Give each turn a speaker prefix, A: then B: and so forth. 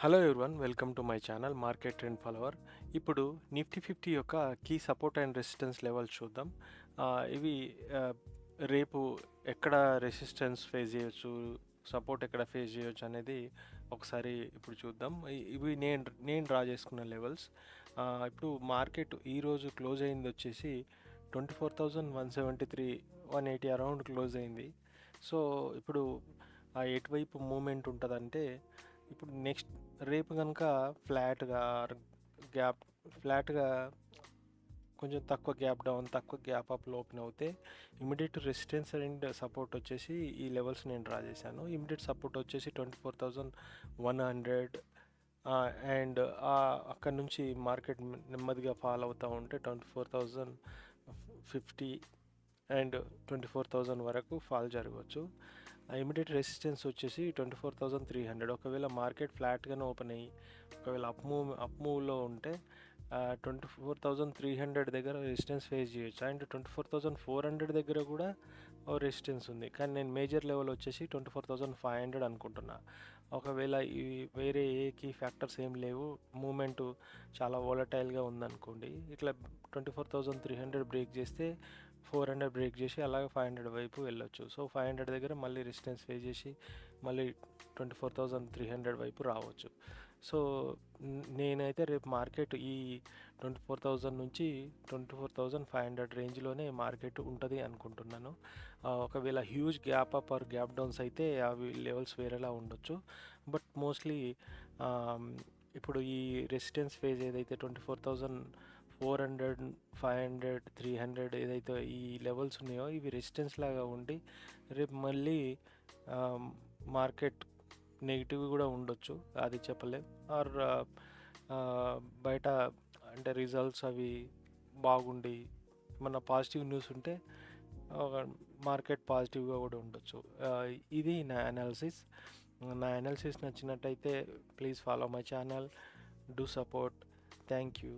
A: Hello everyone, welcome to my channel market trend follower. ఇప్పుడు Nifty 50 యొక్క key support and resistance levels చూద్దాం. ఇవి ఆ, రేపు ఎక్కడ రెసిస్టెన్స్ ఫేస్ చేయొచ్చు, సపోర్ట్ ఎక్కడ ఫేస్ చేయొచ్చు అనేది ఒకసారి ఇప్పుడు చూద్దాం. ఇవి నేను డ్రా చేసుకున్న లెవెల్స్. ఇప్పుడు మార్కెట్ ఈరోజు క్లోజ్ అయింది వచ్చేసి 24,173, 180 అరౌండ్ క్లోజ్ అయింది. సో ఇప్పుడు ఎటువైపు మూమెంట్ ఉంటుందంటే, ఇప్పుడు నెక్స్ట్ రేపు కనుక ఫ్లాట్గా కొంచెం తక్కువ గ్యాప్ డౌన్, తక్కువ గ్యాప్ అప్లో ఓపెన్ అవుతే ఇమీడియట్ రెసిస్టెన్స్ అండ్ సపోర్ట్ వచ్చేసి ఈ లెవెల్స్ నేను డ్రా చేశాను. ఇమీడియట్ సపోర్ట్ వచ్చేసి 24,100 అండ్ అక్కడ నుంచి మార్కెట్ నెమ్మదిగా ఫాల్ అవుతూ ఉంటే 24,050 అండ్ 24,000 వరకు ఫాల్ జరగవచ్చు. ఇమీడియట్ రెసిస్టెన్స్ వచ్చేసి 24,300. ఒకవేళ మార్కెట్ ఫ్లాట్గానే ఓపెన్ అయ్యి ఒకవేళ అప్ మూవ్లో ఉంటే 24,300 దగ్గర రెసిస్టెన్స్ ఫేస్ చేయొచ్చు. అండ్ 24,400 దగ్గర కూడా రెసిస్టెన్స్ ఉంది, కానీ నేను మేజర్ లెవెల్ వచ్చేసి 24,500 అనుకుంటున్నా. ఒకవేళ ఈ వేరే ఏ కీ ఫ్యాక్టర్స్ ఏం లేవు, మూమెంట్ చాలా వోలటైల్గా ఉందనుకోండి, ఇట్లా 24,300 బ్రేక్ చేస్తే 400 బ్రేక్ చేసి అలాగే 500 వైపు వెళ్ళొచ్చు. సో 500 దగ్గర మళ్ళీ రెసిస్టెన్స్ ఫేస్ చేసి మళ్ళీ 24,300 వైపు రావచ్చు. సో నేనైతే రేపు మార్కెట్ ఈ 24,000 నుంచి 24,500 రేంజ్లోనే మార్కెట్ ఉంటుంది అనుకుంటున్నాను. ఒకవేళ huge gap up or gap downs అయితే అవి లెవెల్స్ వేరేలా ఉండొచ్చు. బట్ మోస్ట్లీ ఇప్పుడు ఈ రెసిస్టెన్స్ ఫేజ్ ఏదైతే 24,400, 500, 300 ఏదైతే ఈ లెవెల్స్ ఉన్నాయో ఇవి రెసిస్టెన్స్ లాగా ఉండి రేపు మళ్ళీ మార్కెట్ నెగిటివ్ కూడా ఉండొచ్చు, అది చెప్పలేం. ఆర్ బయట అంటే రిజల్ట్స్ అవి బాగుండి మన పాజిటివ్ న్యూస్ ఉంటే మార్కెట్ పాజిటివ్గా కూడా ఉండొచ్చు. ఇది నా అనాలిసిస్. నా అనాలిసిస్ నచ్చినట్టయితే please follow my channel, do support. Thank you.